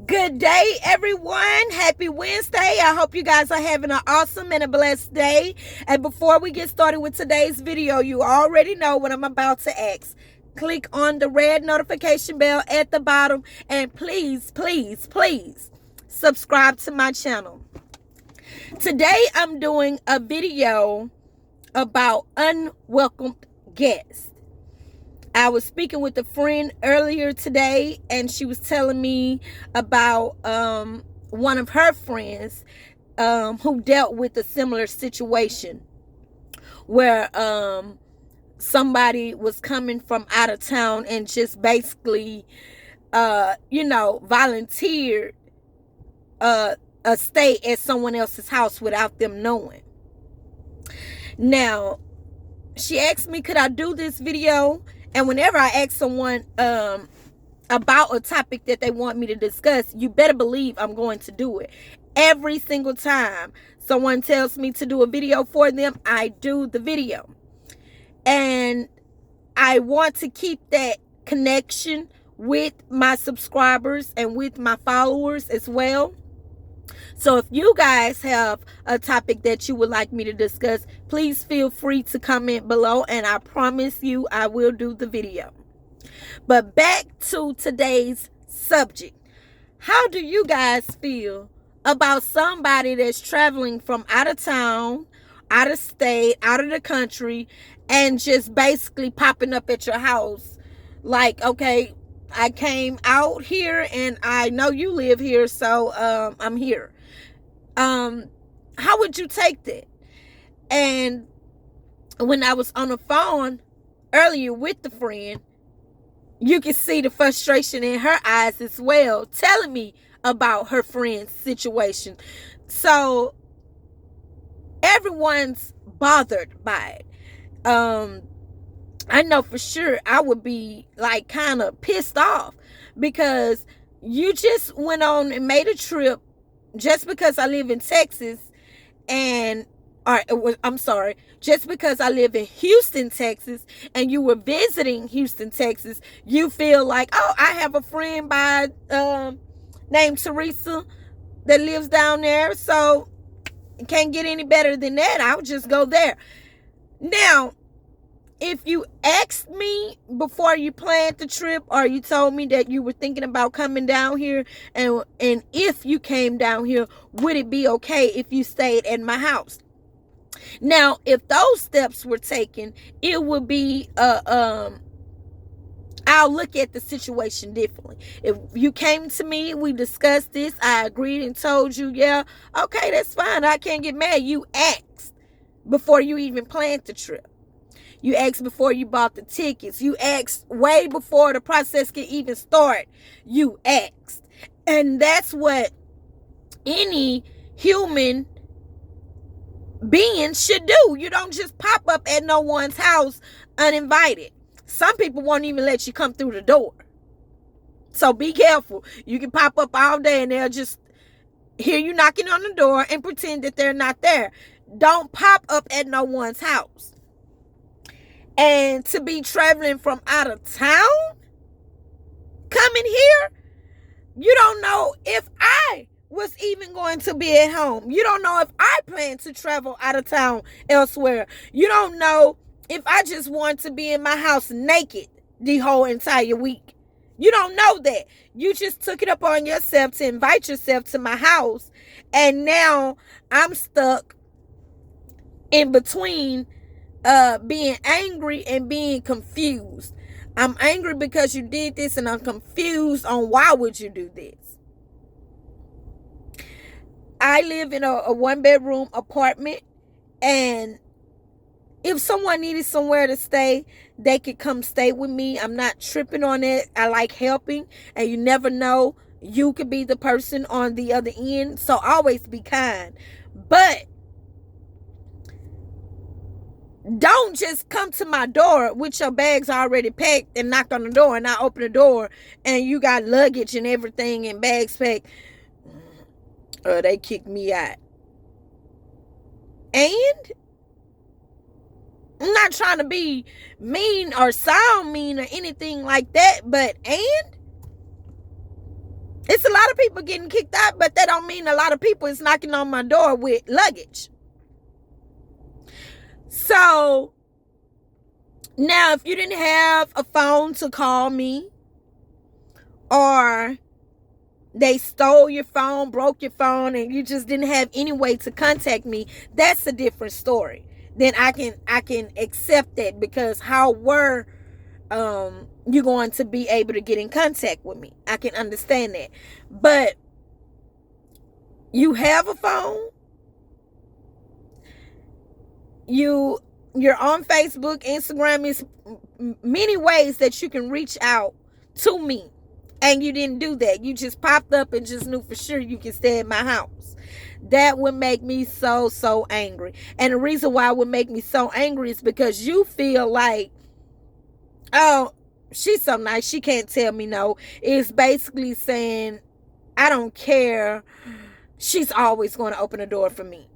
Good day, everyone. Happy Wednesday. I hope you guys are having an awesome and a blessed day. And before we get started with today's video, you already know what I'm about to ask. Click on the red notification bell at the bottom and please, please, please subscribe to my channel. Today, I'm doing a video about unwelcome guests. I was speaking with a friend earlier today, and she was telling me about one of her friends who dealt with a similar situation where somebody was coming from out of town and just basically, volunteered a stay at someone else's house without them knowing. Now, she asked me, could I do this video? And whenever I ask someone about a topic that they want me to discuss, you better believe I'm going to do it. Every single time someone tells me to do a video for them, I do the video. And I want to keep that connection with my subscribers and with my followers as well. So if you guys have a topic that you would like me to discuss, please feel free to comment below, and I promise you I will do the video. But back to today's subject. How do you guys feel about somebody that's traveling from out of town, out of state, out of the country, and just basically popping up at your house? Like, okay, I came out here and I know you live here, so I'm here. How would you take that? And when I was on the phone earlier with the friend, you can see the frustration in her eyes as well, telling me about her friend's situation. So everyone's bothered by it. I know for sure I would be like kind of pissed off because you just went on and made a trip just because I live in Texas just because I live in Houston, Texas, and you were visiting Houston, Texas, you feel like, oh, I have a friend by named Teresa that lives down there, so it can't get any better than that. I would just go there. Now, if you asked me before you planned the trip, or you told me that you were thinking about coming down here, and if you came down here, would it be okay if you stayed at my house? Now, if those steps were taken, it would be I'll look at the situation differently. If you came to me, we discussed this, I agreed and told you, yeah, okay, that's fine, I can't get mad. You asked before you even planned the trip. You asked before you bought the tickets. You asked way before the process can even start. You asked. And that's what any human being should do. You don't just pop up at no one's house uninvited. Some people won't even let you come through the door. So be careful. You can pop up all day and they'll just hear you knocking on the door and pretend that they're not there. Don't pop up at no one's house. And to be traveling from out of town, coming here, you don't know if I was even going to be at home. You don't know if I plan to travel out of town elsewhere. You don't know if I just want to be in my house naked the whole entire week. You don't know that. You just took it upon yourself to invite yourself to my house. And now I'm stuck in between being angry and being confused. I'm angry because you did this, and I'm confused on why would you do this. I live in a one-bedroom apartment, and if someone needed somewhere to stay, they could come stay with me. I'm not tripping on it. I like helping, and you never know, you could be the person on the other end, so always be kind. But don't just come to my door with your bags already packed and knock on the door, and I open the door and you got luggage and everything and bags packed. They kicked me out. And I'm not trying to be mean or sound mean or anything like that, but It's a lot of people getting kicked out, but that don't mean a lot of people is knocking on my door with luggage. So now, if you didn't have a phone to call me, or they stole your phone, broke your phone, and you just didn't have any way to contact me, that's a different story. Then I can accept that, because how were you going to be able to get in contact with me? I can understand that. But you have a phone, you're on Facebook, Instagram, is many ways that you can reach out to me, and you didn't do that. You just popped up and just knew for sure you can stay at my house. That would make me so angry. And the reason why it would make me so angry is because you feel like, oh, she's so nice, she can't tell me no. It's basically saying, I don't care, she's always going to open the door for me.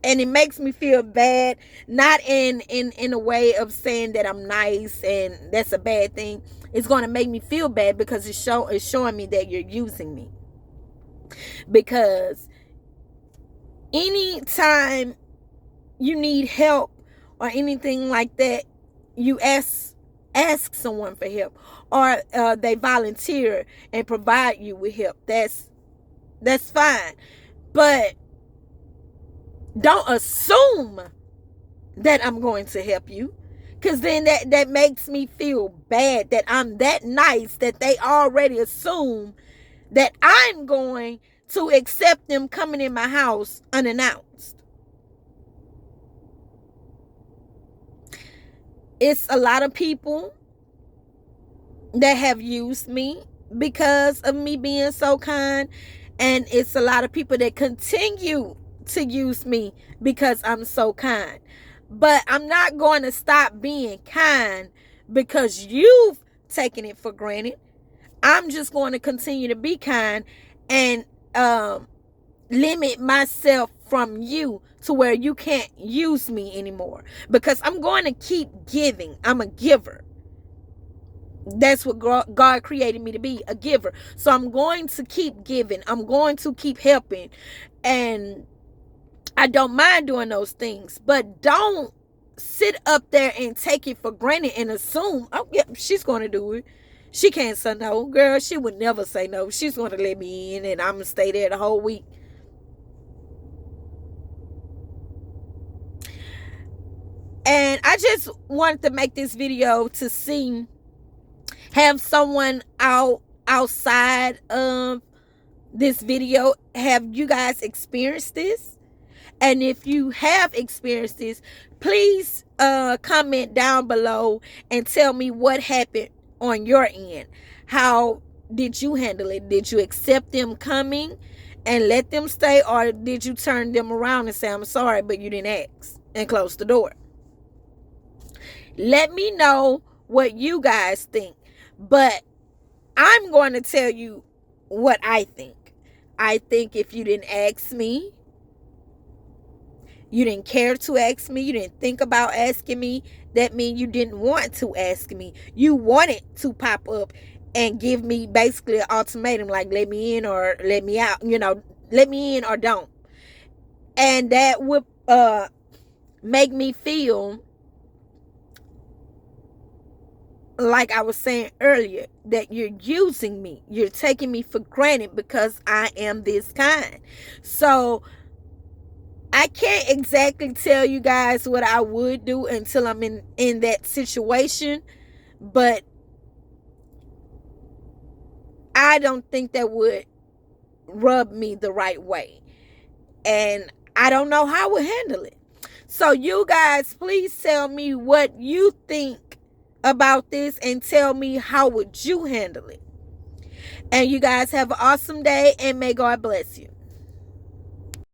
And it makes me feel bad, not in a way of saying that I'm nice and that's a bad thing. It's going to make me feel bad because it's showing me that you're using me. Because anytime you need help or anything like that, you ask someone for help, or they volunteer and provide you with help. That's fine. But don't assume that I'm going to help you, because then that makes me feel bad that I'm that nice that they already assume that I'm going to accept them coming in my house unannounced. It's a lot of people that have used me because of me being so kind, and it's a lot of people that continue to use me because I'm so kind. But I'm not going to stop being kind because you've taken it for granted. I'm just going to continue to be kind and limit myself from you to where you can't use me anymore, because I'm going to keep giving. I'm a giver. That's what God created me to be, a giver. So I'm going to keep giving. I'm going to keep helping. And I don't mind doing those things, but don't sit up there and take it for granted and assume, oh, yeah, she's going to do it. She can't say no. Girl, she would never say no. She's going to let me in, and I'm going to stay there the whole week. And I just wanted to make this video to see, have someone outside of this video. Have you guys experienced this? And if you have experienced this, please comment down below and tell me what happened on your end. How did you handle it? Did you accept them coming and let them stay, or did you turn them around and say, I'm sorry, but you didn't ask, and close the door? Let me know what you guys think. But I'm going to tell you what I think. I think if you didn't ask me, you didn't care to ask me, you didn't think about asking me, that means you didn't want to ask me. You wanted to pop up and give me basically an ultimatum, like let me in or let me out, let me in or don't. And that would make me feel like I was saying earlier, that you're using me. You're taking me for granted because I am this kind. So I can't exactly tell you guys what I would do until I'm in that situation. But I don't think that would rub me the right way. And I don't know how I would handle it. So you guys, please tell me what you think about this, and tell me how would you handle it. And you guys have an awesome day, and may God bless you.